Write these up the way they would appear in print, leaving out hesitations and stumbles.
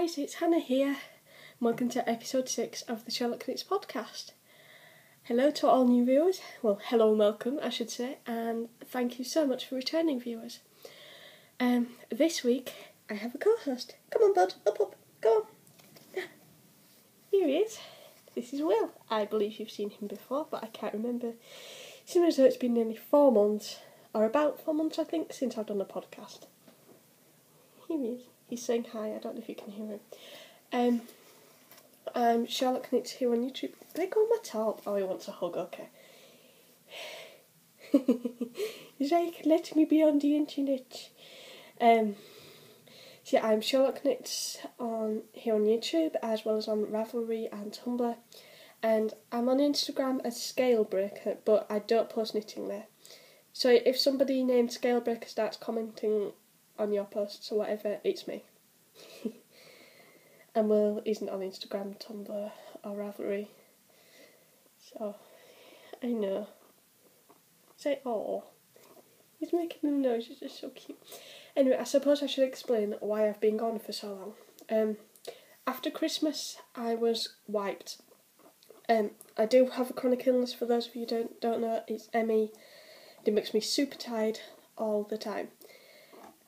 guys, it's Hannah here. Welcome to episode 6 of the Sherlock Knits podcast. Hello to all new viewers. Well, hello and welcome, I should say, and thank you so much for returning viewers. This week, I have a co-host. Come on, bud, up, go on. Here he is. This is Will. I believe you've seen him before, but I can't remember. It seems as though it's been nearly 4 months, or about 4 months, I think, since I've done a podcast. Here he is. He's saying hi. I don't know if you can hear him. I'm Sherlock Knits here on YouTube. Let go of my top. Oh, he wants a hug. Okay. He's like, let me be on the internet. So yeah, I'm Sherlock Knits here on YouTube, as well as on Ravelry and Tumblr. And I'm on Instagram as Scalebreaker, but I don't post knitting there. So if somebody named Scalebreaker starts commenting on your posts or whatever, it's me. And Will isn't on Instagram, Tumblr or Ravelry. So, I know. Say, oh. He's making them noises, it's so cute. Anyway, I suppose I should explain why I've been gone for so long. After Christmas, I was wiped. I do have a chronic illness, for those of you who don't know. It's ME. It makes me super tired all the time.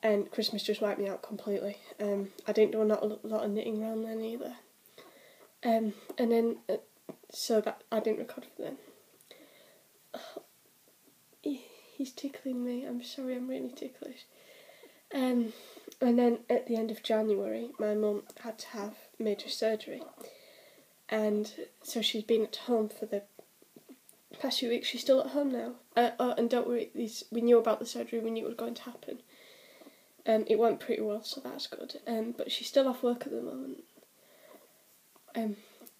And Christmas just wiped me out completely. I didn't do a lot of knitting around then either. And then, so that I didn't record for then. He's tickling me. I'm sorry, I'm really ticklish. And then at the end of January, my mum had to have major surgery. And so she's been at home for the past few weeks. She's still at home now. And don't worry, we knew about the surgery, we knew it was going to happen. It went pretty well, so that's good. But she's still off work at the moment.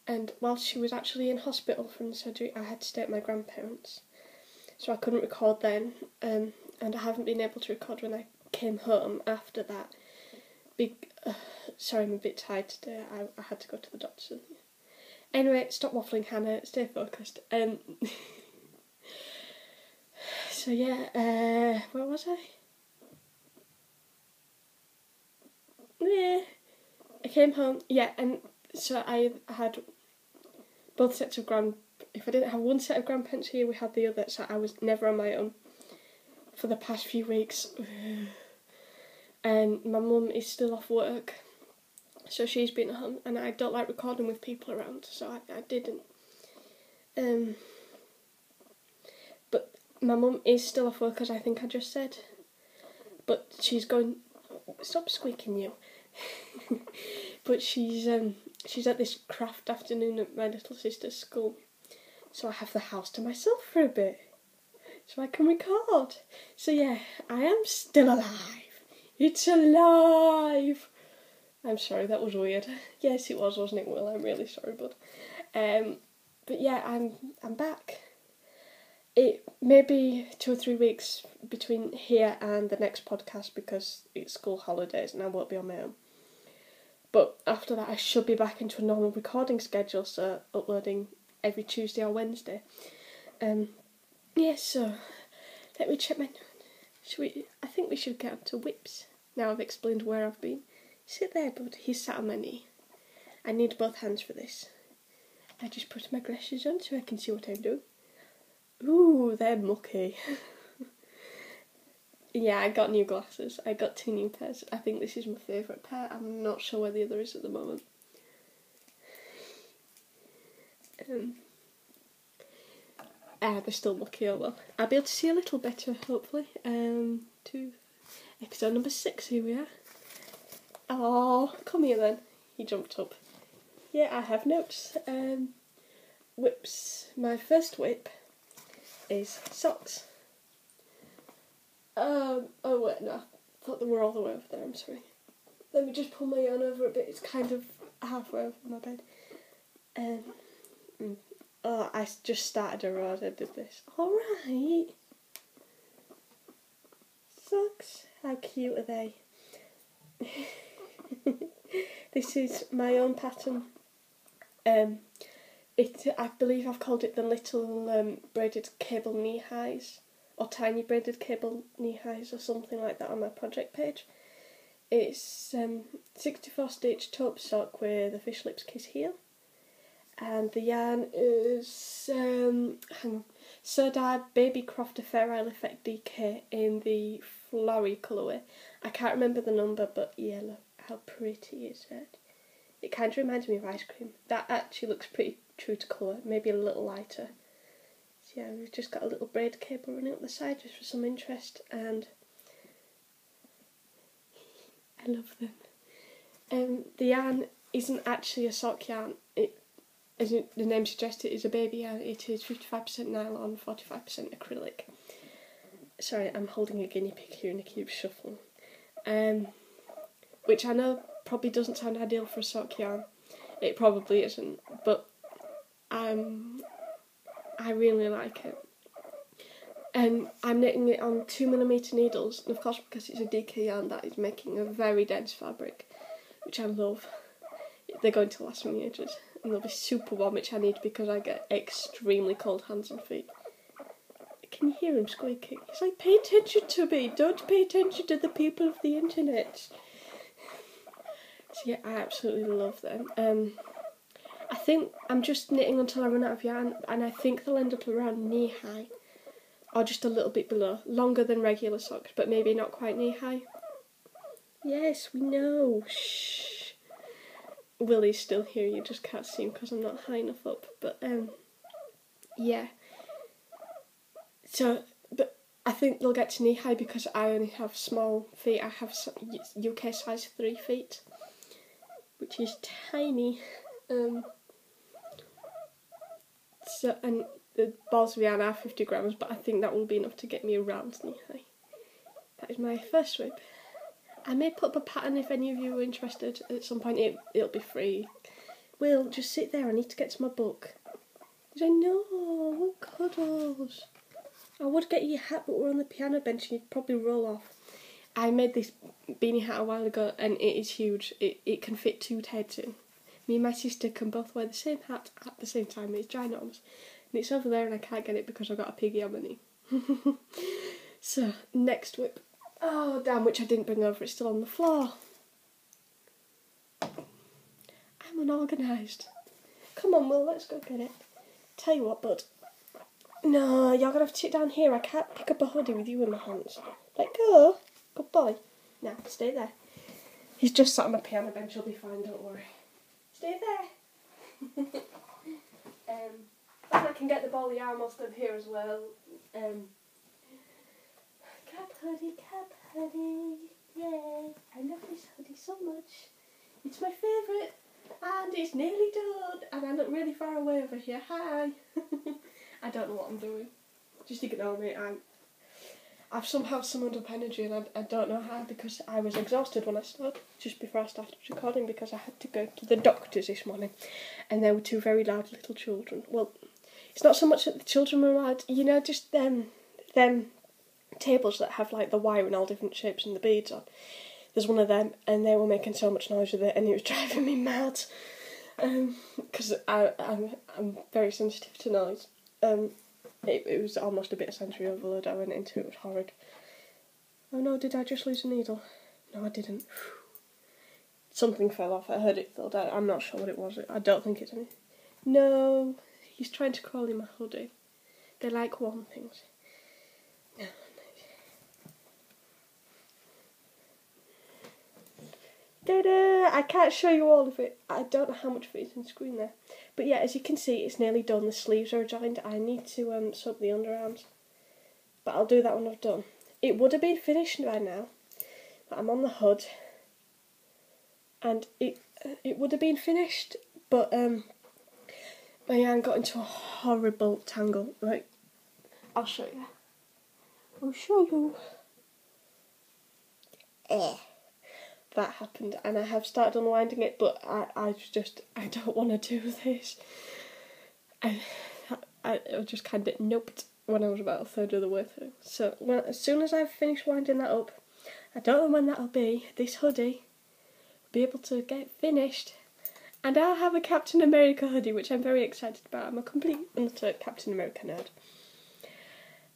And while she was actually in hospital from the surgery, I had to stay at my grandparents'. So I couldn't record then. And I haven't been able to record when I came home after that. Sorry, I'm a bit tired today. I had to go to the doctor. Anyway, stop waffling, Hannah. Stay focused. So yeah, where was I? Yeah, I came home, and so I had both sets of if I didn't have one set of grandparents here, we had the other, so I was never on my own for the past few weeks. And my mum is still off work, so she's been at home, and I don't like recording with people around, so I didn't. But my mum is still off work, as I think I just said, but she's going... Stop squeaking, you. But she's at this craft afternoon at my little sister's school, so I have the house to myself for a bit, so I can record. So yeah, I am still alive. It's alive. I'm sorry, that was weird. Yes, it was, wasn't it, Will? I'm really sorry, bud. But yeah, I'm back. It may be 2 or 3 weeks between here and the next podcast because it's school holidays and I won't be on my own. But after that, I should be back into a normal recording schedule, so uploading every Tuesday or Wednesday. So let me check my... I think we should get up to whips. Now I've explained where I've been. Sit there, bud. He's sat on my knee. I need both hands for this. I just put my glasses on so I can see what I'm doing. Ooh, they're mucky. Yeah, I got new glasses. I got 2 new pairs. I think this is my favourite pair. I'm not sure where the other is at the moment. They're still mucky, oh well. I'll be able to see a little better, hopefully. To episode number 6, here we are. Oh, come here then. He jumped up. Yeah, I have notes. Whips. My first whip is socks. Oh wait, no, I thought they were all the way over there, I'm sorry. Let me just pull my yarn over a bit, it's kind of halfway over my bed. I just started a row as I did this. Alright. Socks, how cute are they? This is my own pattern. I believe I've called it the little braided cable knee highs, or tiny braided cable knee highs, or something like that on my project page. It's 64 stitch taupe sock with a fish lips kiss heel. And the yarn is Sir Dye Baby Crofter Fair Isle Effect DK in the flowery colourway. I can't remember the number, but yeah, look how pretty is it. It kind of reminds me of ice cream. That actually looks pretty true to colour, maybe a little lighter. So yeah, we've just got a little braid cable running up the side just for some interest, and I love them. The yarn isn't actually a sock yarn. As the name suggests, it is a baby yarn. It is 55% nylon, 45% acrylic. Sorry, I'm holding a guinea pig here and it keeps shuffling. Which I know probably doesn't sound ideal for a sock yarn. It probably isn't, but I really like it. I'm knitting it on 2mm needles, and of course because it's a DK yarn, that is making a very dense fabric, which I love. They're going to last me ages. And they'll be super warm, which I need because I get extremely cold hands and feet. Can you hear him squeaking? He's like, pay attention to me, don't pay attention to the people of the internet. So yeah, I absolutely love them. I think I'm just knitting until I run out of yarn, and I think they'll end up around knee high, or just a little bit below. Longer than regular socks, but maybe not quite knee high. Yes, we know. Shh. Willie's still here, you just can't see him because I'm not high enough up, but yeah. So, but I think they'll get to knee high because I only have small feet. I have UK size 3 feet, which is tiny. So, and the balls of yarn are 50 grams, but I think that will be enough to get me around knee high. That is my first sweep. I may put up a pattern if any of you are interested at some point. It'll be free. Will, just sit there. I need to get to my book. I know, cuddles. I would get you a hat, but we're on the piano bench and you'd probably roll off. I made this beanie hat a while ago and it is huge. It can fit 2 heads in. Me and my sister can both wear the same hat at the same time. It's ginormous. And it's over there and I can't get it because I've got a piggy on my knee. So, next whip. Oh, damn, which I didn't bring over. It's still on the floor. I'm unorganised. Come on, Will, let's go get it. Tell you what, bud. No, you're going to have to sit down here. I can't pick up a hoodie with you in my hands. Let go. Good boy. Now, stay there. He's just sat on my piano bench. He'll be fine, don't worry. Stay there. And I can get the ball of yarn whilst I'm here as well. Cap hoodie, yay! I love this hoodie so much. It's my favourite, and it's nearly done. And I look really far away over here. Hi. I don't know what I'm doing. Just ignore me. I've somehow summoned up energy, and I don't know how, because I was exhausted when I started, just before I started recording, because I had to go to the doctors this morning, and there were 2 very loud little children. Well, it's not so much that the children were loud, you know, just them tables that have like the wire in all different shapes and the beads on. There's one of them, and they were making so much noise with it, and it was driving me mad. Because I'm very sensitive to noise. It was almost a bit of sensory overload I went into. It was horrid. Oh no, did I just lose a needle? No, I didn't. Something fell off. I heard it fall down. I'm not sure what it was. I don't think it's anything. No, he's trying to crawl in my hoodie. They like warm things. No. Ta-da! I can't show you all of it. I don't know how much of it is on screen there. But yeah, as you can see, it's nearly done. The sleeves are joined. I need to sew up the underarms. But I'll do that when I've done. It would have been finished by now. But I'm on the hood. And it would have been finished. But my yarn got into a horrible tangle. Right, I'll show you. I'll show you. That happened, and I have started unwinding it, but I don't want to do this. I just kind of noped when I was about a third of the way through. So as soon as I've finished winding that up, I don't know when that'll be, this hoodie will be able to get finished, and I'll have a Captain America hoodie, which I'm very excited about. I'm a complete utter Captain America nerd.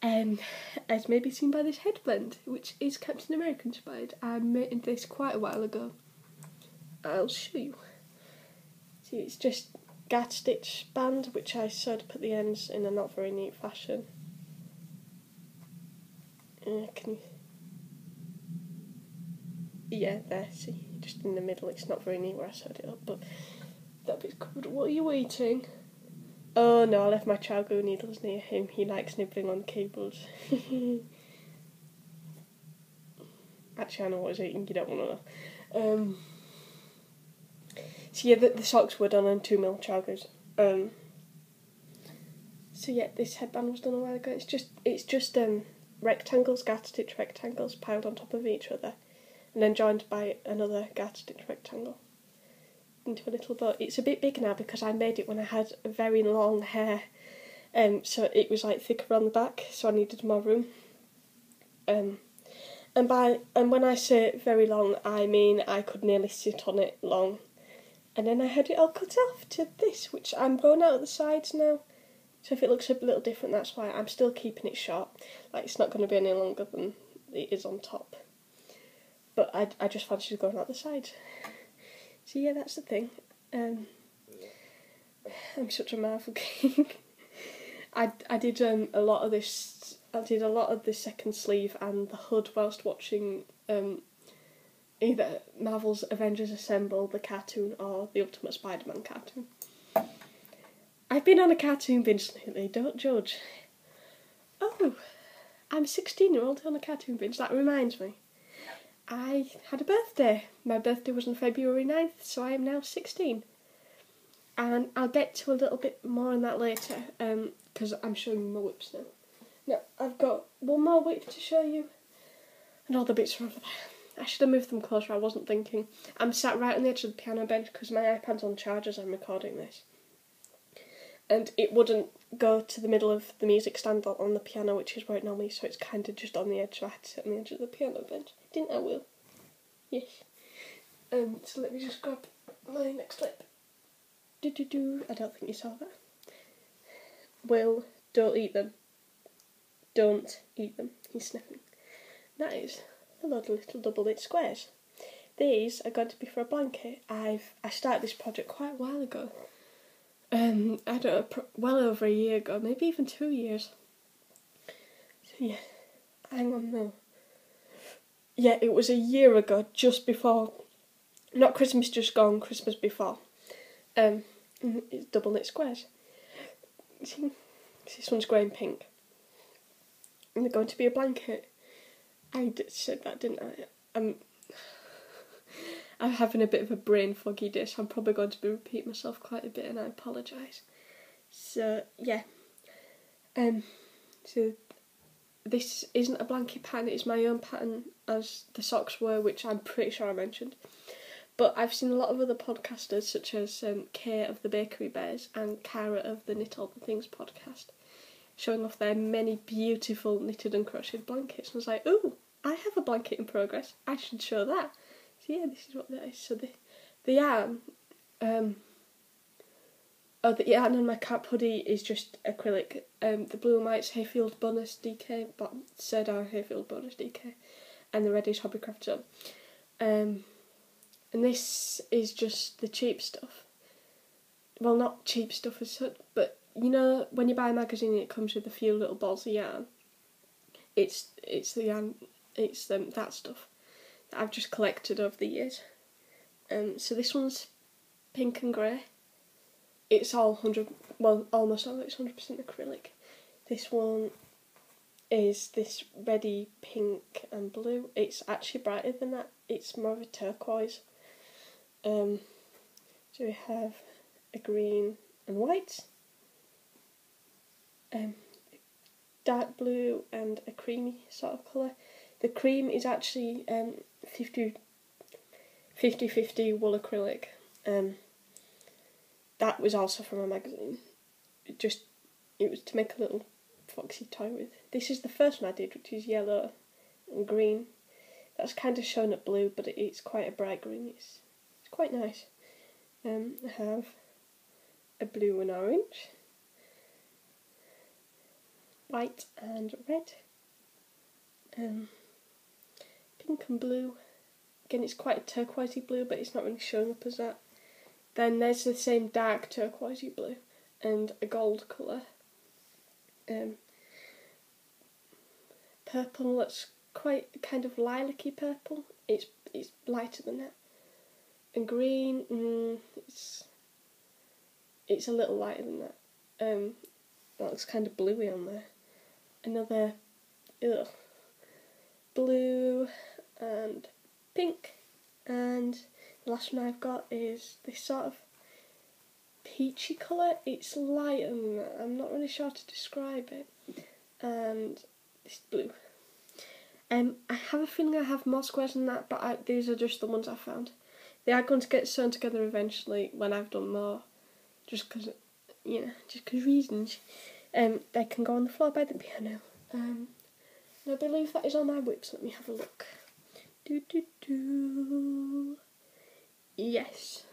As may be seen by this headband, which is Captain America inspired. I made this quite a while ago. I'll show you. See, it's just Gat Stitch band, which I sewed up at the ends in a not very neat fashion. Yeah, there, see, just in the middle. It's not very neat where I sewed it up, but that bit's covered. What are you eating? Oh no, I left my chow glue needles near him. He likes nibbling on cables. Actually, I know what he's eating, you don't want to know. So yeah, the socks were done on 2mm chow glues. So yeah, this headband was done a while ago. It's just rectangles, Gat Stitch rectangles piled on top of each other, and then joined by another Gat Stitch rectangle into a little bow. It's a bit big now because I made it when I had very long hair, so it was like thicker on the back, so I needed more room. And when I say very long, I mean I could nearly sit on it long. And then I had it all cut off to this, which I'm going out at the sides now. So if it looks a little different, that's why. I'm still keeping it short. Like, it's not going to be any longer than it is on top. But I just fancied going out the sides. So yeah, that's the thing. I'm such a Marvel geek. I did a lot of this. I did a lot of the second sleeve and the hood whilst watching either Marvel's Avengers Assemble, the cartoon, or the Ultimate Spider-Man cartoon. I've been on a cartoon binge lately, don't judge. Oh, I'm a 16-year-old on a cartoon binge. That reminds me. I had a birthday. My birthday was on February 9th, so I am now 16. And I'll get to a little bit more on that later, because I'm showing you my whips now. Now, I've got one more whip to show you, and all the bits are over there. I should have moved them closer, I wasn't thinking. I'm sat right on the edge of the piano bench because my iPad's on charge as I'm recording this. And it wouldn't go to the middle of the music stand on the piano, which is where it normally is, so it's kind of just on the edge, so I had to sit on the edge of the piano bench. Didn't I, Will? Yes. So let me just grab my next lip. I don't think you saw that. Will, don't eat them. Don't eat them. He's sniffing. That is a lot of little double-bit squares. These are going to be for a blanket. I started this project quite a while ago. I don't know, well over a year ago, maybe even 2 years. So yeah, hang on now. Yeah, it was a year ago, just before, not Christmas just gone, Christmas before. It's double knit squares. See, this one's grey and pink. And they're going to be a blanket. I said that, didn't I? I'm having a bit of a brain foggy day, so I'm probably going to be repeating myself quite a bit, and I apologise. So, yeah. So, this isn't a blanket pattern, it's my own pattern, as the socks were, which I'm pretty sure I mentioned. But I've seen a lot of other podcasters, such as Kay of the Bakery Bears and Cara of the Knit All the Things podcast, showing off their many beautiful knitted and crocheted blankets. And I was like, ooh, I have a blanket in progress, I should show that. So yeah, this is what that is. So the yarn, the yarn on my cap hoodie is just acrylic. The blue and white's Hayfield Bonus DK, but Serdar Hayfield Bonus DK, and the red is Hobbycraft Zone. And this is just the cheap stuff. Well, not cheap stuff as such, but you know when you buy a magazine and it comes with a few little balls of yarn. It's the yarn. It's that stuff that I've just collected over the years. So this one's pink and grey. It's all almost all it's 100% acrylic. This one is this reddy pink and blue. It's actually brighter than that. It's more of a turquoise. So we have a green and white, dark blue and a creamy sort of colour. The cream is actually 50-50 wool acrylic. That was also from a magazine. It was to make a little foxy toy with. This is the first one I did, which is yellow and green. That's kind of shown at blue, but it's quite a bright green. It's quite nice. I have a blue and orange. white and red. Pink and blue. Again, it's quite a turquoisey blue, but it's not really showing up as that. Then there's the same dark turquoisey blue and a gold colour. Purple that's quite kind of lilac-y purple. It's lighter than that. And green, it's a little lighter than that. That looks kind of bluey on there. Another blue and pink, and the last one I've got is this sort of peachy colour. It's lighter than that. I'm not really sure how to describe it. And it's blue. I have a feeling I have more squares than that, but these are just the ones I found. They are going to get sewn together eventually when I've done more, just because reasons. They can go on the floor by the piano. And I believe that is all my whips. Let me have a look. Yes.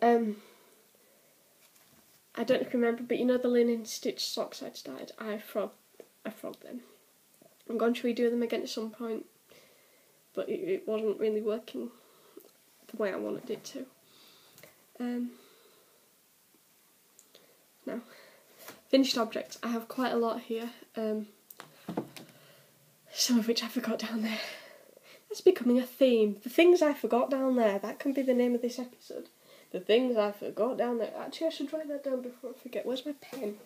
I don't remember, but you know the linen stitch socks I'd started? I frogged them. I'm going to redo them again at some point, but it wasn't really working the way I wanted it to. Now, finished objects. I have quite a lot here, some of which I forgot down there. That's becoming a theme. The things I forgot down there, that can be the name of this episode. The things I forgot down there. Actually, I should write that down before I forget. Where's my pen?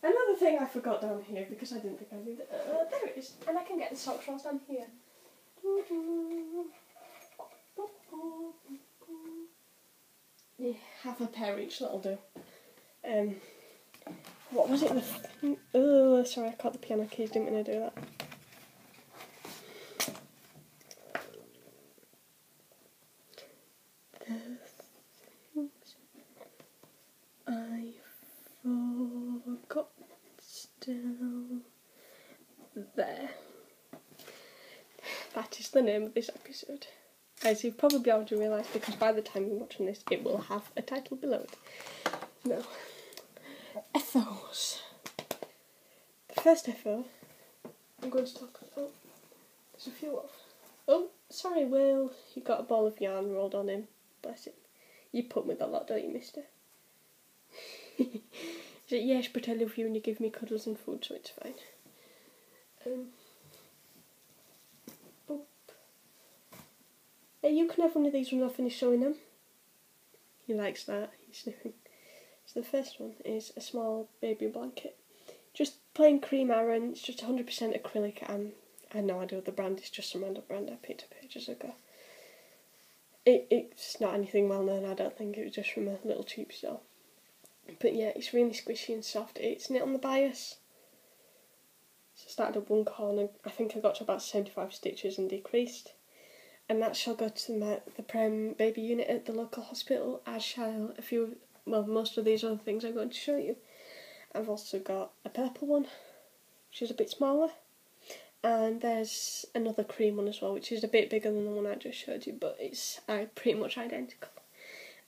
Another thing I forgot down here, because I didn't think I needed it. There it is. And I can get the socks rolls down here. Yeah, half a pair each, that'll do. What was it? Oh, sorry, I caught the piano keys, didn't mean to do that. The things I forgot down there. That is the name of this episode. As you've probably already realised, because by the time you're watching this, it will have a title below it. Now, ethos. The first ethos I'm going to talk about, there's a few of. Oh, sorry, Will, you got a ball of yarn rolled on him. Bless him. You put with a lot, don't you, mister? He said, yes, but I love you and you give me cuddles and food, so it's fine. Hey, you can have one of these when I finish showing them. He likes that, he's sniffing. So the first one is a small baby blanket. Just plain cream iron, it's just 100% acrylic. I have no idea what the brand is, just some random brand I picked up ages ago. It's not anything well known, I don't think, it was just from a little cheap store. But yeah, it's really squishy and soft. It's knit on the bias. So I started at one corner, I think I got to about 75 stitches and decreased. And that shall go to the Prem baby unit at the local hospital, as shall most of these other things I'm going to show you. I've also got a purple one, which is a bit smaller. And there's another cream one as well, which is a bit bigger than the one I just showed you, but it's pretty much identical.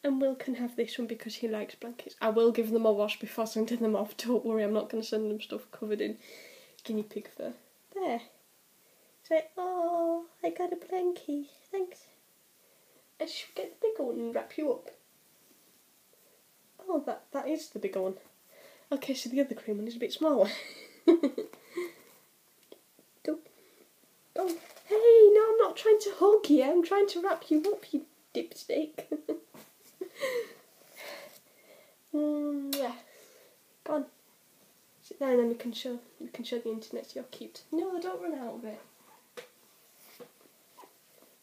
And Will can have this one because he likes blankets. I will give them a wash before sending them off, don't worry, I'm not going to send them stuff covered in guinea pig fur. There. Say, oh, I got a blankie, thanks. I should get the bigger one and wrap you up. Oh, that is the bigger one. Okay, so the other cream one is a bit smaller. Oh, hey, no, I'm not trying to hug you, I'm trying to wrap you up, you dipstick. Yeah. Go on. Sit there and then we can show the internet you're cute. No, don't run out of it.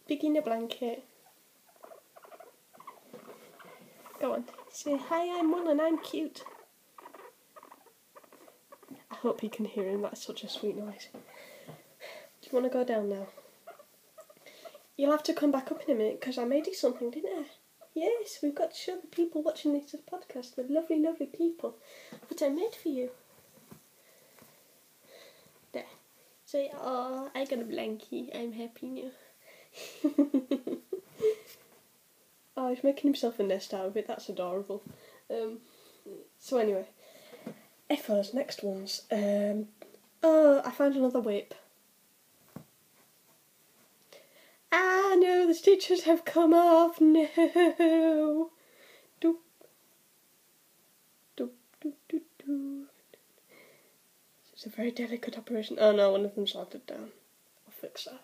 Big in a blanket. Go on. Say, hi, I'm Will and I'm cute. I hope you can hear him, that's such a sweet noise. Do you want to go down now? You'll have to come back up in a minute because I made you something, didn't I? Yes, we've got to show the people watching this podcast, the lovely, lovely people, what I made for you. There. Say, oh, I got a blankie, I'm helping you. Oh, he's making himself a nest out of it, that's adorable. So anyway, Effo's next ones. Oh, I found another whip. Ah, no, the stitches have come off. No. Doop. Doop, doop, doop, doop. It's a very delicate operation. Oh no, one of them's landed down. I'll fix that.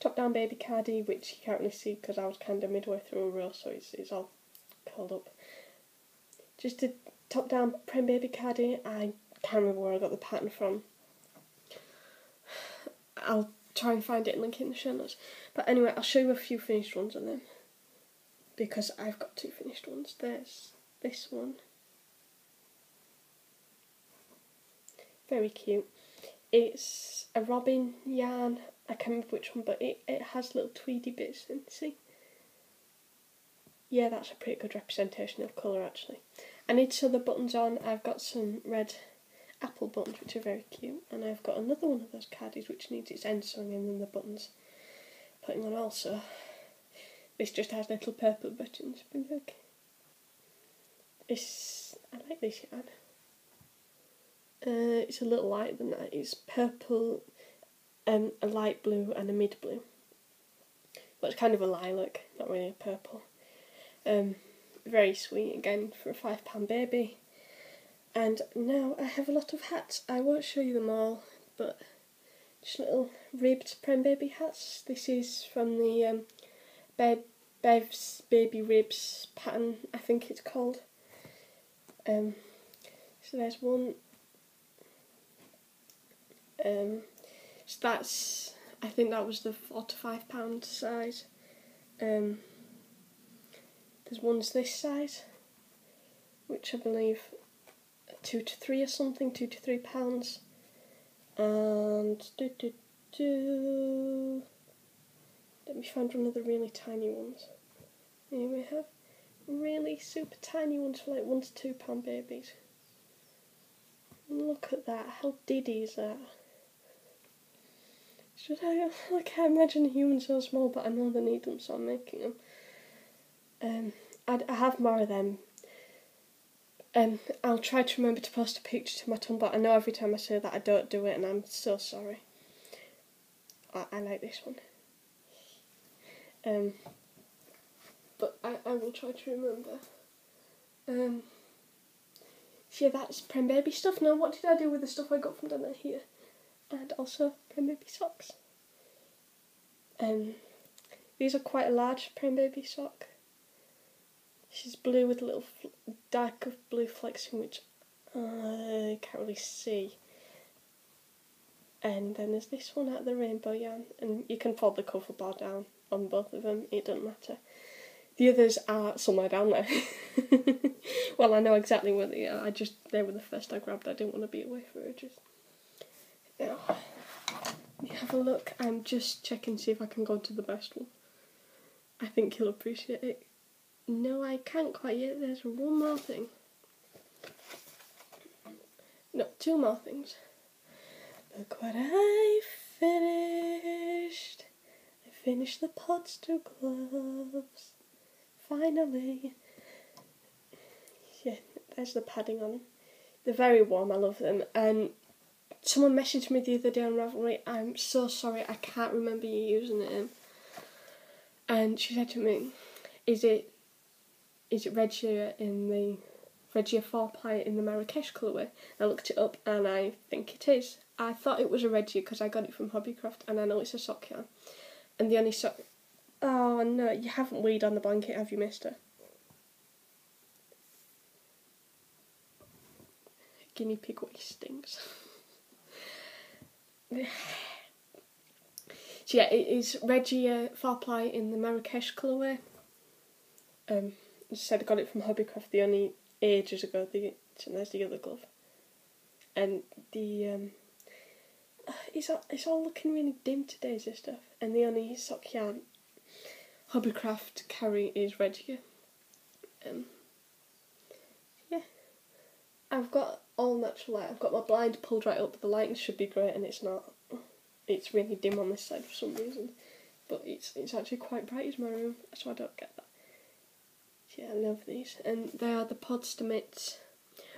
Top down baby cardie, which you can't really see because I was kind of midway through a row, so it's all curled up. Just a top down prem baby cardie. I can't remember where I got the pattern from. I'll try and find it and link it in the show notes. But anyway, I'll show you a few finished ones on them, because I've got 2 finished ones. There's this one. Very cute. It's a robin yarn. I can't remember which one, but it has little tweedy bits in, see? Yeah, that's a pretty good representation of colour actually. I need to sew the buttons on. I've got some red apple buttons which are very cute, and I've got another one of those cardies which needs its end sewing in and the buttons putting on also. This just has little purple buttons, but look. I like this yarn. It's a little lighter than that. It's purple, a light blue and a mid blue. But it's kind of a lilac, not really a purple. Very sweet again for a £5 baby. And now I have a lot of hats. I won't show you them all, but just little ribbed prem baby hats. This is from the Bev's Baby Ribs pattern, I think it's called. So there's one. So that's, I think that was the £4 to £5 size. There's ones this size, which I believe 2 to 3 or something, £2 to £3. And let me find one of the really tiny ones. Here we have really super tiny ones for like £1 to £2 babies. Look at that, how diddy is that? I can't imagine a human so small, but I know they need them, so I'm making them. I have more of them. I'll try to remember to post a picture to my Tumblr, but I know every time I say that I don't do it, and I'm so sorry. I like this one. But I will try to remember. So yeah, that's Prem Baby stuff. Now, what did I do with the stuff I got from down here? And also Prem Baby socks. These are quite a large Prem Baby sock. She's blue with a little dark blue flecks in which I can't really see. And then there's this one out of the rainbow yarn, and you can fold the cover bar down on both of them, it doesn't matter. The others are somewhere down there. Well, I know exactly where they are, they were the first I grabbed. I didn't want to be away for ages. Now, let me have a look. I'm just checking to see if I can go to the best one. I think you'll appreciate it. No, I can't quite yet. There's one more thing. No, 2 more things. Look what I finished. I finished the pots to gloves. Finally. Yeah, there's the padding on them. They're very warm, I love them. And someone messaged me the other day on Ravelry, I'm so sorry, I can't remember your username. And she said to me, is it Regia in the Regia 4-ply in the Marrakesh colourway? I looked it up and I think it is. I thought it was a Regia because I got it from Hobbycraft and I know it's a sock yarn. And the only sock... Oh no, you haven't weed on the blanket, have you, mister? Guinea pig waste stinks. So yeah, it is Regia 4-ply in the Marrakesh colourway. As I said, I got it from Hobbycraft the only ages ago. So there's the other glove. And the it's all looking really dim today, this stuff. And the only sock yarn Hobbycraft carry is Regia. Yeah, I've got all natural light. I've got my blind pulled right up. The lighting should be great, and it's not. It's really dim on this side for some reason, but it's actually quite bright in my room, so I don't get that. Yeah, I love these, and they are the Podster Mitts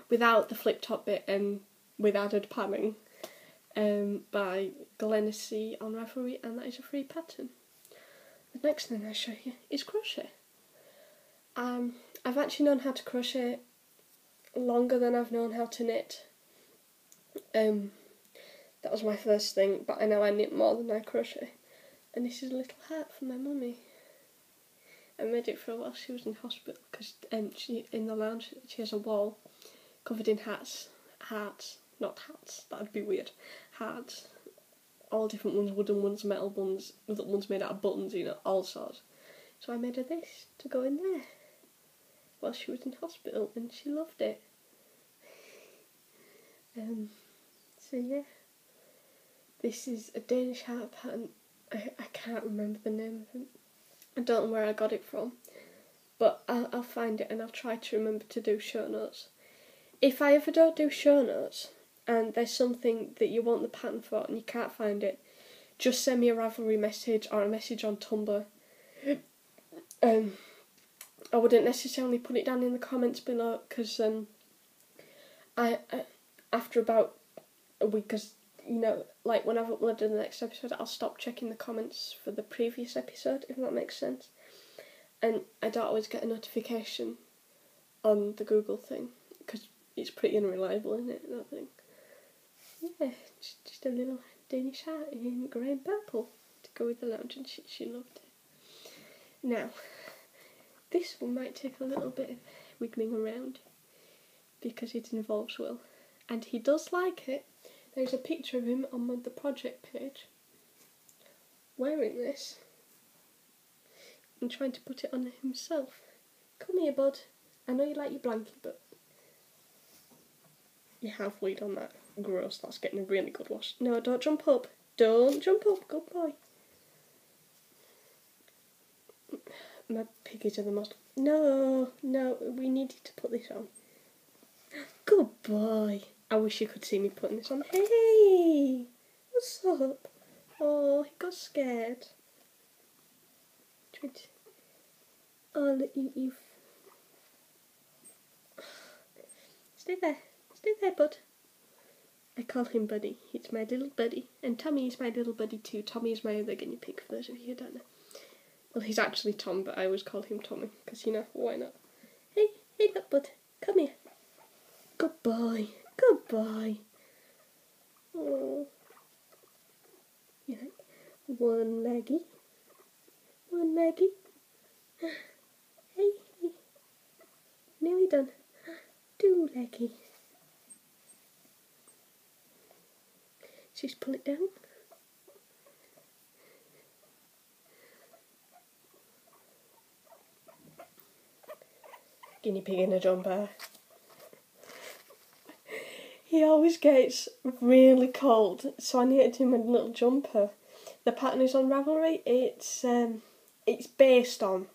without the flip top bit and with added panning, by Glenacy on Ravelry, and that is a free pattern. The next thing I show you is crochet. I've actually known how to crochet longer than I've known how to knit. That was my first thing, but I know I knit more than I crochet. And this is a little hat for my mummy. I made it for her while she was in hospital, because she, in the lounge, she has a wall covered in hats, not hats, that'd be weird, hats, all different ones, wooden ones, metal ones, other ones made out of buttons, you know, all sorts. So I made her this to go in there while she was in hospital, and she loved it. So yeah, this is a Danish hat pattern. I can't remember the name of it. I don't know where I got it from, but I'll find it and I'll try to remember to do show notes. If I ever don't do show notes and there's something that you want the pattern for and you can't find it, just send me a Ravelry message or a message on Tumblr. I wouldn't necessarily put it down in the comments below, because I after about a week, because you know, like when I've uploaded the next episode, I'll stop checking the comments for the previous episode, if that makes sense. And I don't always get a notification on the Google thing, because it's pretty unreliable, isn't it, that thing? Yeah, just a little Danish hat in grey and purple to go with the lounge, and she loved it. Now, this one might take a little bit of wiggling around, because it involves Will, and he does like it. There's a picture of him on the project page wearing this and trying to put it on himself. Come here, bud. I know you like your blanket, but you have weed on that. Gross, that's getting a really good wash. No, don't jump up. Don't jump up, good boy. My piggies are the most... No, we needed to put this on. Good boy. I wish you could see me putting this on. Hey! What's up? Oh, he got scared. Oh, look, you've... Stay there, bud. I call him Buddy. He's my little buddy. And Tommy is my little buddy too. Tommy is my other guinea pig, for those of you who don't know. Well, he's actually Tom, but I always call him Tommy, because, you know, why not? Hey, look, bud. Come here. Good boy. Good boy. Oh. Yeah. One leggy. Hey. Nearly done. Two leggy. Just pull it down. Guinea pig in a jumper. He always gets really cold, so I knitted him a little jumper. The pattern is on Ravelry. It's based on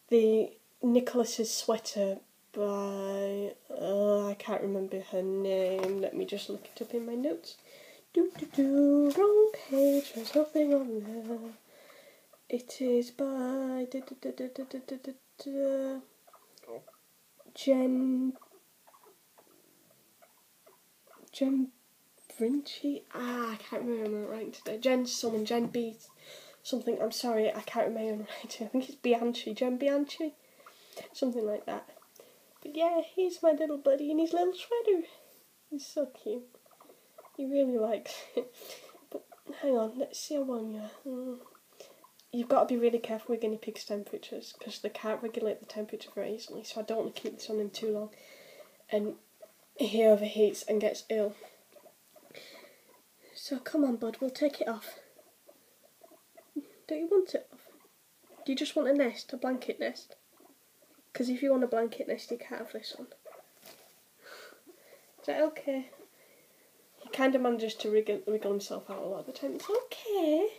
the Nicholas's sweater by I can't remember her name. Let me just look it up in my notes. Wrong page. There's nothing on there. It is by Jen Vinci. I can't remember my writing today. Jen B something. I'm sorry, I can't remember my writing. I think it's Bianchi. Jen Bianchi, something like that. But yeah, he's my little buddy in his little sweater. He's so cute. He really likes it. But hang on, let's see how long you are. You've got to be really careful with guinea pigs' temperatures, because they can't regulate the temperature very easily, so I don't want to keep this on him too long. And he overheats and gets ill. So come on, bud, we'll take it off. Don't you want it off? Do you just want a nest, a blanket nest? Because if you want a blanket nest, you can't have this on. Is that okay? He kind of manages to wriggle himself out a lot of the time. It's okay.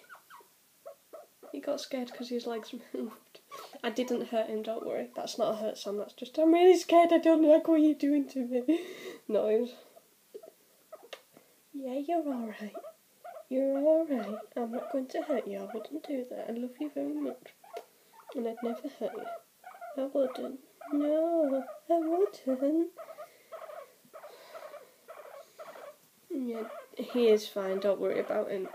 He got scared because his legs moved. I didn't hurt him, don't worry. That's not a hurt sound, that's just, I'm really scared, I don't like what you're doing to me. Noise. Yeah, you're alright. You're alright. I'm not going to hurt you, I wouldn't do that. I love you very much. And I'd never hurt you. I wouldn't. No, I wouldn't. Yeah, he is fine, don't worry about him.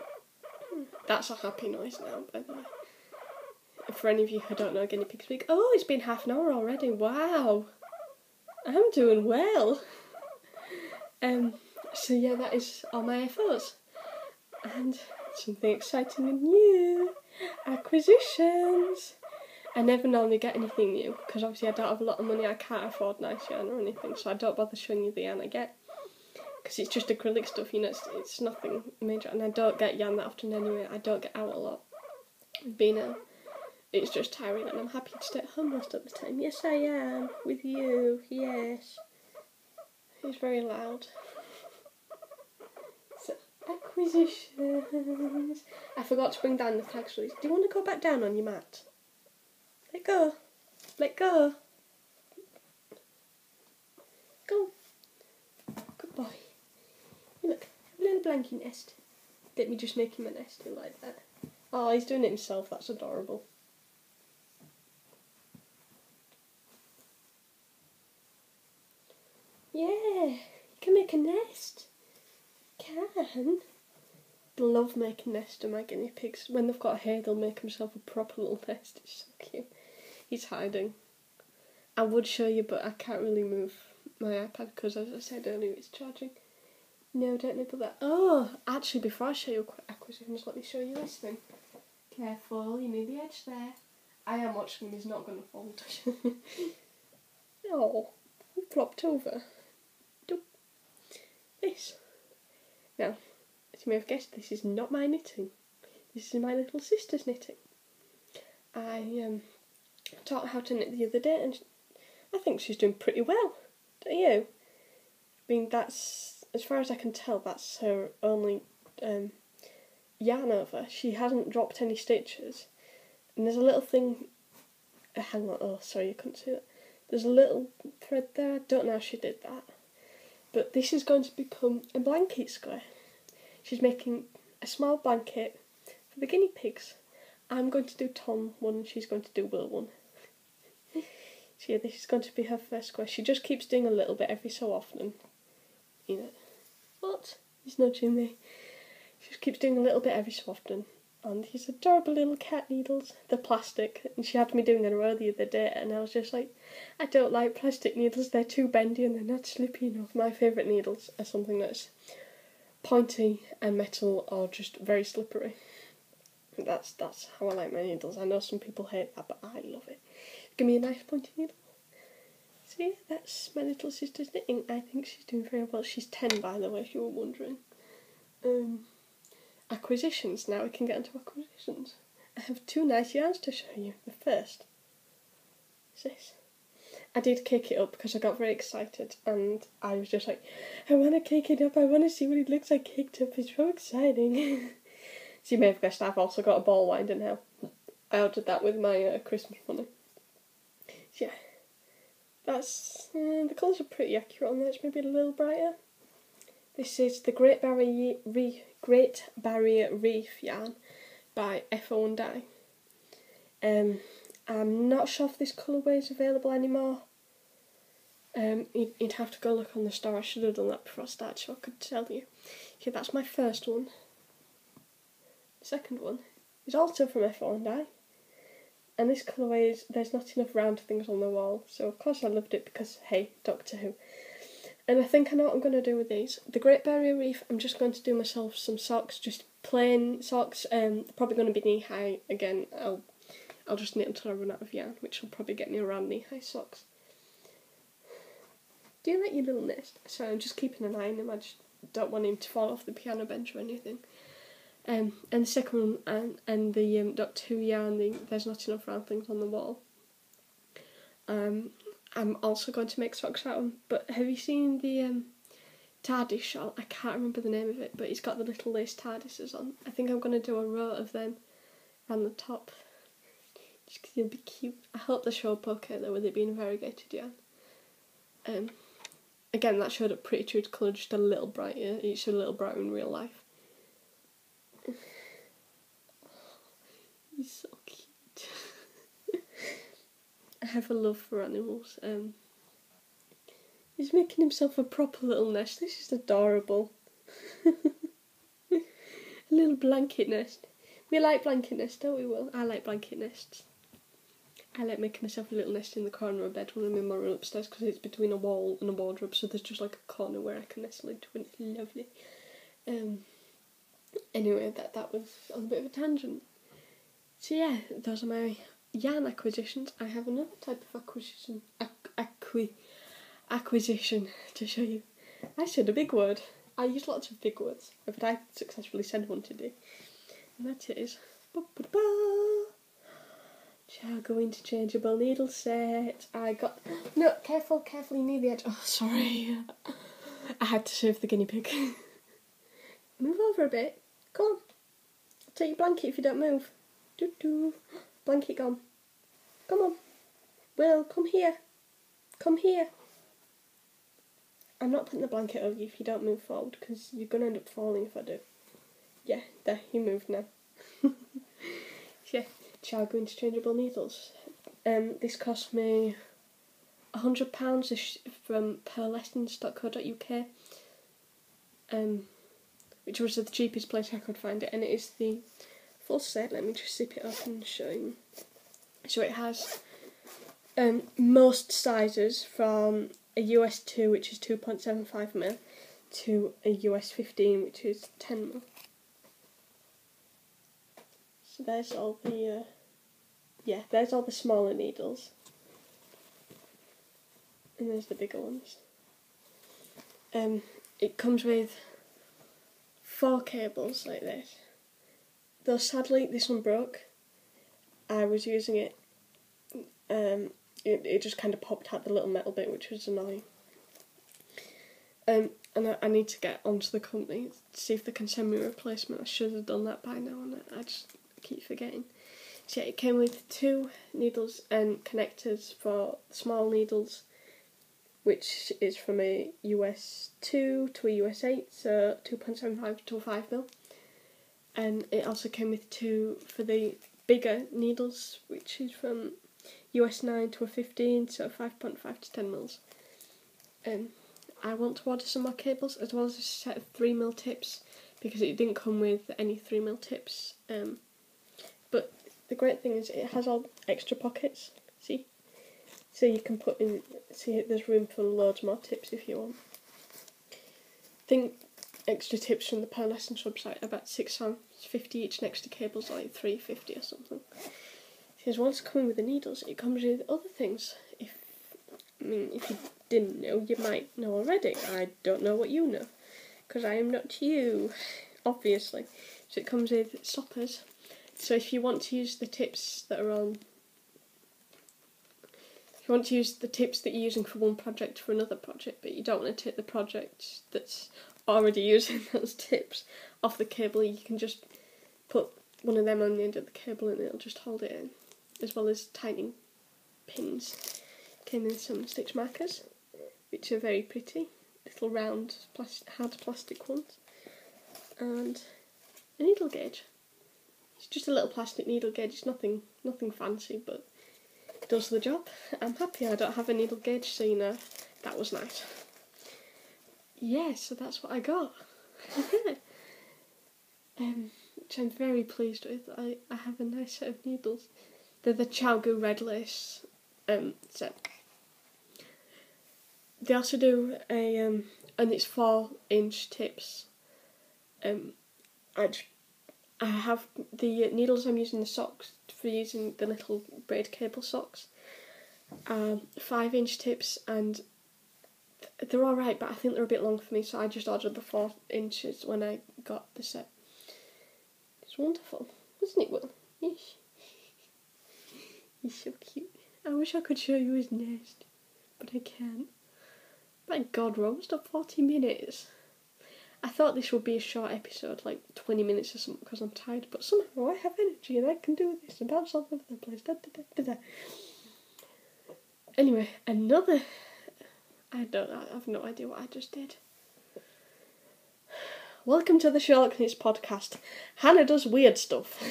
That's a happy noise now, by the way. For any of you who don't know guinea pig speak, oh, it's been half an hour already, wow! I'm doing well! So yeah, that is all my FOs. And something exciting and new! Acquisitions! I never normally get anything new, because obviously I don't have a lot of money, I can't afford nice yarn or anything, so I don't bother showing you the yarn I get. Because it's just acrylic stuff, you know, it's nothing major, and I don't get yarn that often anyway, I don't get out a lot. Being out, it's just tiring, and I'm happy to stay at home most of the time. Yes, I am, with you, yes. He's very loud. So, acquisitions. I forgot to bring down the tags release. Do you want to go back down on your mat? Let go. Let go. Go. Good boy. Look, a little blankie nest. Let me just make him a nest like that. Oh, he's doing it himself. That's adorable. Yeah, you can make a nest. Can. Love making nests to my guinea pigs. When they've got hair, they'll make himself a proper little nest. It's so cute. He's hiding. I would show you, but I can't really move my iPad because, as I said earlier, it's charging. No, don't nibble that. Oh, actually, before I show you acquisitions, let me show you this thing. Careful, you need the edge there. I am watching him, he's not going to fold. Oh, he flopped over. This. Now, as you may have guessed, this is not my knitting. This is my little sister's knitting. I taught her how to knit the other day, and I think she's doing pretty well. Don't you? I mean, that's, as far as I can tell, that's her only yarn over. She hasn't dropped any stitches. And there's a little thing... hang on, oh sorry, you couldn't see that. There's a little thread there, I don't know how she did that. But this is going to become a blanket square. She's making a small blanket for the guinea pigs. I'm going to do Tom one and she's going to do Will one. So yeah, this is going to be her first square. She just keeps doing a little bit every so often. You know. What? He's nudging me. She just keeps doing a little bit every so often. And these adorable little cat needles. They're plastic. And she had me doing a row the other day and I was just like, I don't like plastic needles. They're too bendy and they're not slippy enough. My favourite needles are something that's pointy and metal or just very slippery. That's how I like my needles. I know some people hate that, but I love it. Give me a nice pointy needle. So yeah, that's my little sister's knitting. I think she's doing very well. She's 10, by the way, if you were wondering. Acquisitions. Now we can get into acquisitions. I have 2 nice yarns to show you. The first is this. I did cake it up because I got very excited and I was just like, I want to cake it up. I want to see what it looks like caked up. It's so exciting. So you may have guessed I've also got a ball winder now. I ordered that with my Christmas money. So yeah, that's the colours are pretty accurate on there. It's maybe a little brighter. This is the Great Barrier Reef yarn by FO & Dye. I'm not sure if this colourway is available anymore. You'd have to go look on the store. I should have done that before I started so I could tell you. Okay, that's my first one. The second one is also from FO & Dye. And this colourway is, there's not enough round things on the wall. So of course I loved it because, hey, Doctor Who. And I think I know what I'm going to do with these. The Great Barrier Reef, I'm just going to do myself some socks, just plain socks. Probably going to be knee-high again. I'll just knit until I run out of yarn, which will probably get me around knee-high socks. Do you like your little nest? Sorry, I'm just keeping an eye on him. I just don't want him to fall off the piano bench or anything. And the second one, and the Doctor Who yarn, there's not enough round things on the wall. I'm also going to make socks out of them, but have you seen the TARDIS shawl? I can't remember the name of it, but it's got the little lace TARDISes on. I think I'm going to do a row of them around the top, just because it'll be cute. I hope they show up okay though, with it being variegated yarn. Again, that showed up pretty true to colour, just a little brighter. It's a little brighter in real life. He's so cute. I have a love for animals. He's making himself a proper little nest. This is adorable. A little blanket nest. We like blanket nests, don't we, Will? I like blanket nests. I like making myself a little nest in the corner of bed when I'm in my room upstairs because it's between a wall and a wardrobe, so there's just like a corner where I can nestle into and it's lovely. Anyway, that was on a bit of a tangent. So yeah, those are my yarn acquisitions. I have another type of acquisition to show you. I said a big word. I use lots of big words, but I successfully said one today. And that is Chargo interchangeable needle set. I got no carefully near the edge. Oh, sorry. I had to save the guinea pig. Move over a bit. Come on. I'll take your blanket if you don't move. Doo-doo. Blanket gone. Come on. Will, come here. Come here. I'm not putting the blanket over you if you don't move forward, because you're going to end up falling if I do. Yeah, there, you moved now. Yeah, Chargo interchangeable needles. This cost me £100 from pearlessons.co.uk, which was the cheapest place I could find it, and it is the full set. Let me just zip it up and show you. So it has most sizes from a US 2, which is 2.75mm, to a US 15, which is 10mm. So there's all the, there's all the smaller needles. And there's the bigger ones. It comes with 4 cables like this. Though sadly this one broke. I was using it, it just kind of popped out the little metal bit, which was annoying. And I need to get onto the company to see if they can send me a replacement. I should have done that by now, and I just keep forgetting. So yeah, it came with 2 needles and connectors for small needles, which is from a US 2 to a US 8, so 2.75 to a 5mm. And it also came with 2 for the bigger needles, which is from US 9 to a 15, so 5.5 to 10mm. I want to order some more cables, as well as a set of 3mm tips, because it didn't come with any 3mm tips. But the great thing is it has all extra pockets, see? So you can put in, see, there's room for loads more tips if you want. I think extra tips from the Pearlessons website are about £6.50 each, next to cables like £3.50 or something. So as well as coming with the needles, it comes with other things. If you didn't know, you might know already. I don't know what you know, because I am not you, obviously. So it comes with stoppers. So if you want to use the tips that are on, if you want to use the tips that you're using for one project for another project, but you don't want to take the project that's already using those tips off the cable, you can just put one of them on the end of the cable and it'll just hold it in, as well as tightening pins. Came in some stitch markers, which are very pretty, little round hard plastic ones, and a needle gauge. It's just a little plastic needle gauge. It's nothing fancy, but it does the job. I'm happy I don't have a needle gauge, so you know, that was nice. Yeah, so that's what I got. Which I'm very pleased with. I have a nice set of needles. They're the Chargo Red Lace set. They also do a, and it's 4-inch tips. I have the needles I'm using, the socks, for using the little braid cable socks. 5-inch tips, and they're alright, but I think they're a bit long for me, so I just ordered the 4 inches when I got the set. It's wonderful, isn't it, Will? Yes. He's so cute. I wish I could show you his nest, but I can't. My God, we're almost at 40 minutes. I thought this would be a short episode, like 20 minutes or something, because I'm tired, but somehow I have energy and I can do this and bounce all over the place. Da, da, da, da, da. Anyway, I have no idea what I just did. Welcome to the Sherlock Knits podcast. Hannah does weird stuff.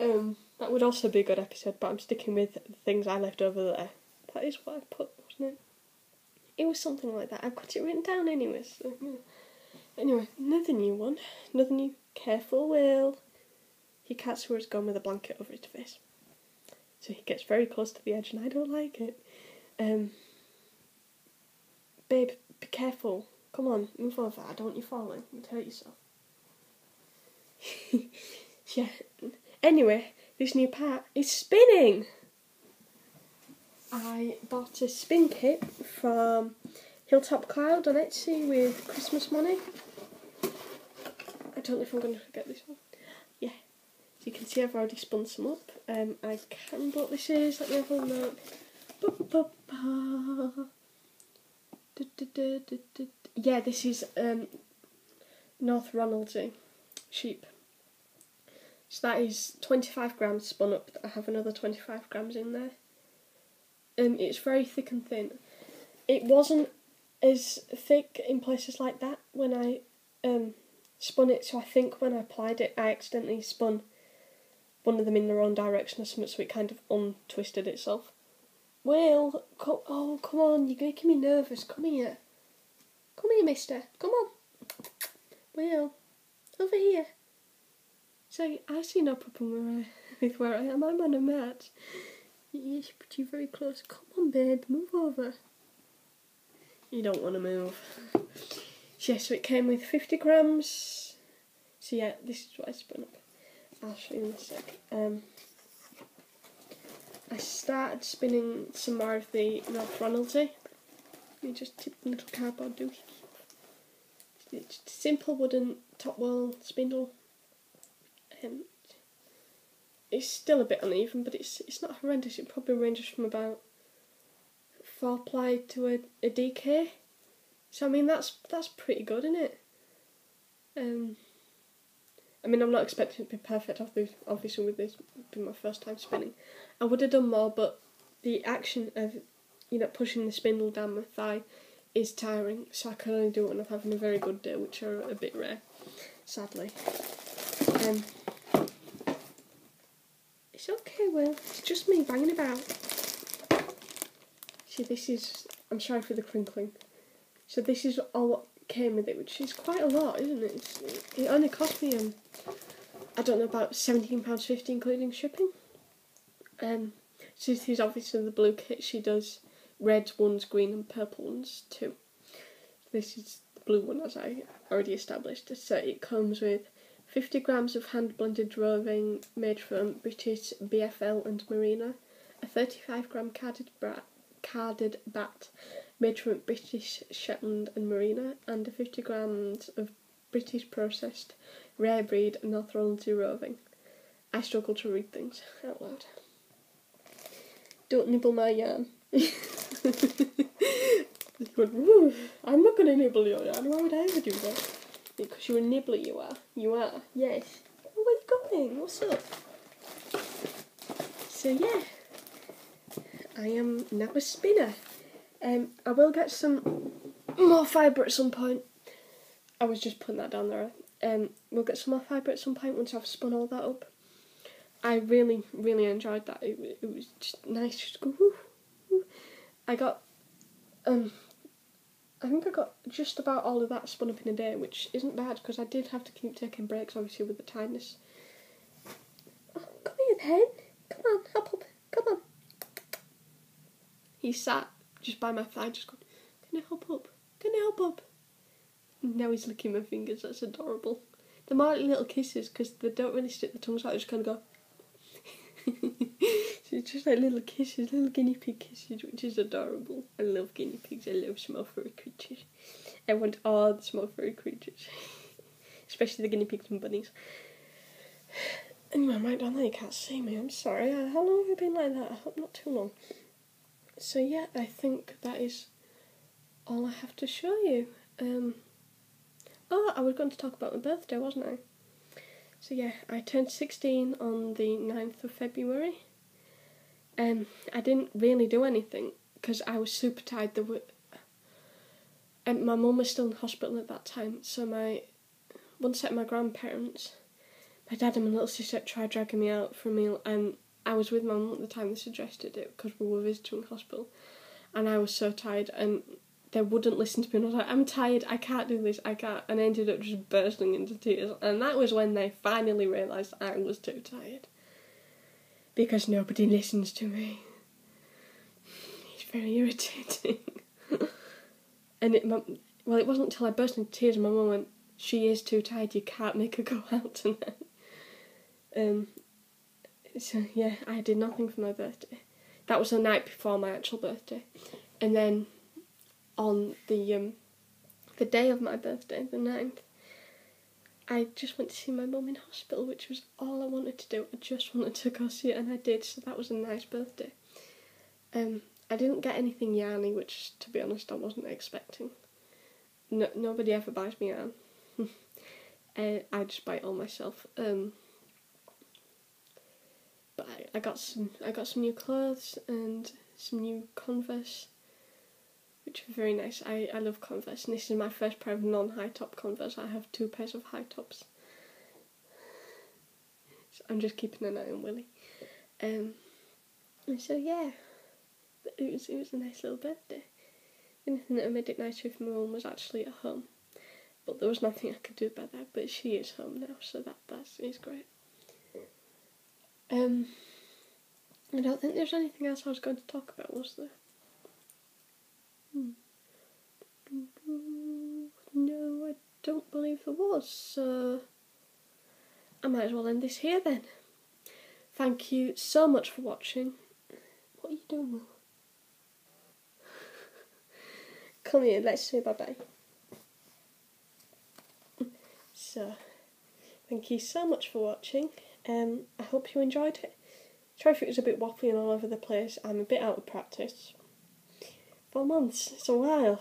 That would also be a good episode, but I'm sticking with the things I left over there. That is what I put, wasn't it? It was something like that. I've got it written down anyway. So, yeah. Anyway, another new one. Another new. Careful, Will. He can't see where it's gone with a blanket over his face. So he gets very close to the edge, and I don't like it. Babe, be careful. Come on, move over. I don't want you falling. You'd hurt yourself. Yeah. Anyway, this new part is spinning. I bought a spin kit from Hilltop Cloud on Etsy with Christmas money. I don't know if I'm going to forget this one. Yeah. So you can see I've already spun some up. I can't remember what this is. Let me have a look. Yeah, this is North Ronaldsay sheep. So that is 25 grams spun up. I have another 25 grams in there. It's very thick and thin. It wasn't as thick in places like that when I spun it, so I think when I applied it I accidentally spun one of them in the wrong direction or something, so it kind of untwisted itself. Will, come on, you're making me nervous. Come here, mister. Come on. Will, over here. So I see no problem with where I am. I'm on a mat. Yes, but you're very close. Come on, babe, move over. You don't want to move. Yeah, so it came with 50 grams. So yeah, this is what I spun up. I'll show you in a sec. I started spinning some more of the North Ronaldsay. You just tip the little cardboard doohickey. It's a simple wooden top wall spindle. It's still a bit uneven, but it's not horrendous. It probably ranges from about 4 ply to a DK. So I mean that's pretty good, isn't it? I mean, I'm not expecting it to be perfect, obviously with this being my first time spinning. I would have done more, but the action of, pushing the spindle down my thigh is tiring, so I can only do it when I'm having a very good day, which are a bit rare, sadly. It's okay, Will. It's just me banging about. See, this is... I'm sorry for the crinkling. So this is all what came with it, which is quite a lot, isn't it? It only cost me, I don't know, about £17.50 including shipping. So this is obviously the blue kit. She does red ones, green and purple ones too. This is the blue one, as I already established. So it comes with 50 grams of hand-blended roving made from British BFL and Merino, a 35 gram carded bat made from British Shetland and Merino, and 50 grams of British processed rare breed North Ronaldsay roving. I struggle to read things out loud. Don't nibble my yarn. I'm not going to nibble your yarn. Why would I ever do that? Because you're a nibbler, you are. You are, yes. Oh, where are you going? What's up? So yeah, I am now a spinner. I will get some more fibre at some point. I was just putting that down there. We'll get some more fibre at some point once I've spun all that up. I really, really enjoyed that. It was just nice just to go woo, woo. I think I got just about all of that spun up in a day, which isn't bad because I did have to keep taking breaks, obviously, with the tiredness. Oh, come here, then. Come on, hop up. Come on. He sat just by my thigh, just going, "Can I hop up? Can I hop up?" And now he's licking my fingers. That's adorable. They're more like little kisses because they don't really stick the tongues out. They just kind of go. So it's just like little kisses, little guinea pig kisses, which is adorable. I love guinea pigs. I love small furry creatures. I want all the small furry creatures, especially the guinea pigs and bunnies. Anyway, I'm right down there. You can't see me. I'm sorry. How long have I been like that? I hope not too long. So yeah, I think that is all I have to show you. I was going to talk about my birthday, wasn't I? So yeah, I turned 16 on the 9th of February. I didn't really do anything because I was super tired. My mum was still in hospital at that time, so one set of my grandparents, my dad and my little sister tried dragging me out for a meal, and I was with my mum at the time they suggested it because we were visiting hospital, and I was so tired, and they wouldn't listen to me, and I was like, I'm tired, I can't do this, I can't, and I ended up just bursting into tears, and that was when they finally realised I was too tired. Because nobody listens to me. It's very irritating. And it wasn't until I burst into tears and my mum went, she is too tired, you can't make her go out tonight. So yeah, I did nothing for my birthday. That was the night before my actual birthday. And then on the day of my birthday, the 9th, I just went to see my mum in hospital, which was all I wanted to do. I just wanted to go see it, and I did, so that was a nice birthday. I didn't get anything yarny, which, to be honest, I wasn't expecting. No, nobody ever buys me yarn. I just buy it all myself. But I got some new clothes and some new Converse, which are very nice. I love Converse, and this is my first pair of non-high top Converse. I have 2 pairs of high tops. So I'm just keeping an eye on Willie. And so yeah, it was a nice little birthday. The only thing that made it nicer if my mum was actually at home. But there was nothing I could do about that, but she is home now, so that is great. I don't think there's anything else I was going to talk about, was there? No, I don't believe there was, so I might as well end this here then. Thank you so much for watching. What are you doing, Will? Come here, let's say bye-bye. So, thank you so much for watching. I hope you enjoyed it. Sorry if it was a bit waffly and all over the place. I'm a bit out of practice. 4 months, it's a while.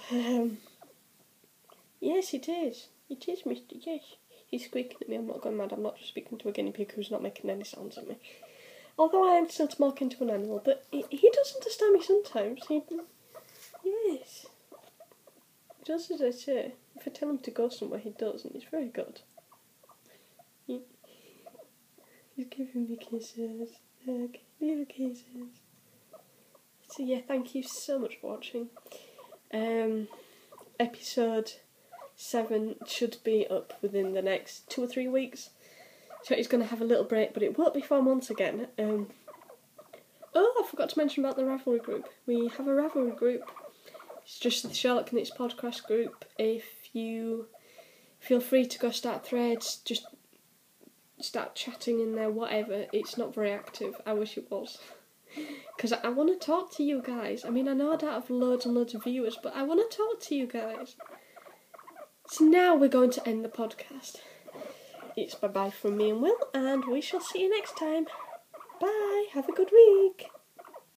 Yes, it is. It is, Mr. Yes. He's squeaking at me. I'm not going mad. I'm not just speaking to a guinea pig who's not making any sounds at me. Although I am still talking to an animal, but he does understand me sometimes. Yes. He does as I say. If I tell him to go somewhere, he does, and he's very good. He's giving me kisses. Look, little kisses. So yeah, thank you so much for watching. Episode 7 should be up within the next 2 or 3 weeks. So it's going to have a little break, but it won't be 4 months again. Oh, I forgot to mention about the Ravelry group. We have a Ravelry group. It's just the Sherlock and Its podcast group. If you feel free to go start threads, just start chatting in there, whatever. It's not very active. I wish it was. Because I want to talk to you guys. I mean, I know I don't have loads and loads of viewers, but I want to talk to you guys. So now we're going to end the podcast. It's bye-bye from me and Will, and we shall see you next time. Bye. Have a good week.